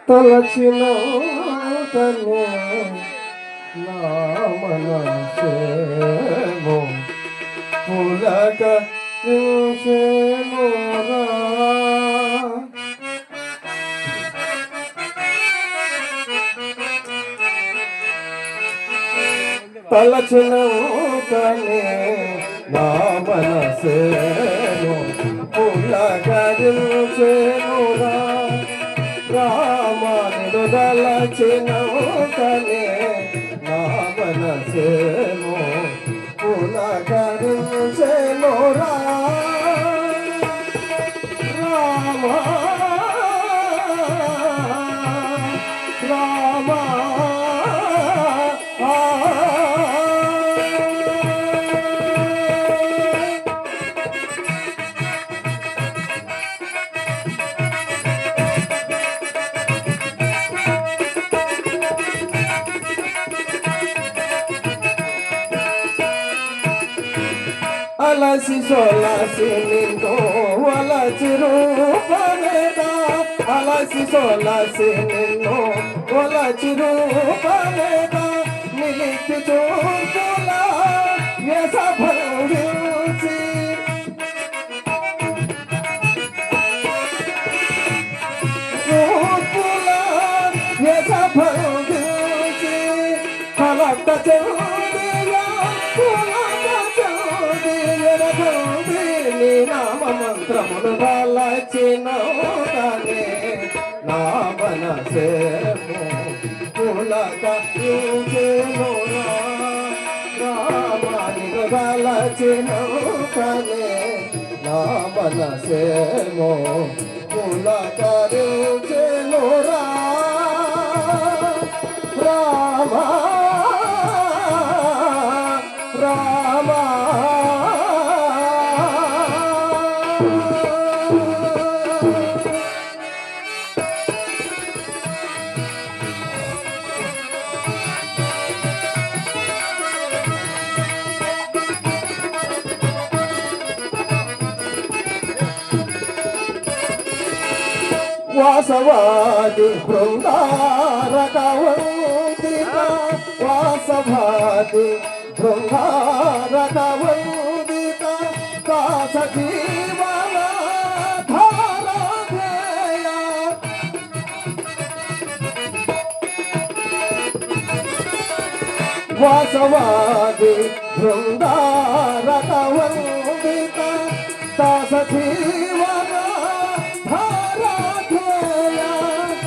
తలచిన తనే నా మనసేమో పులకరించెనురా. తలచిన తనే నా మనసేమో పులకరించెనురా. రామనుడు దలచిన తనే నా మనసేమో పులకరించెనురా. రామ రామ అలసి సొలసి నిన్ను వలచి రూపమేద. అలసి సొలసి నిన్ను వలచి రూపమేద. నిలిపి చూపుల వ్యసభంగిల్చి చూపుల వ్యసభంగిల్చి కలత చౌదియా నీ నామ మంత్రములు దాల్చిన తనే నా మనసేమో పులకరించెనురా. రామానిను దాల్చిన తనే నా మనసేమో పులకరించెనురా. రామ రామ వాసవాది బృందారక వందిత. వాసవాది బృందారక వందిత. దాస జీవన ధారాధేయ. వాసవాది బృందారక వందిత. దాస జీవన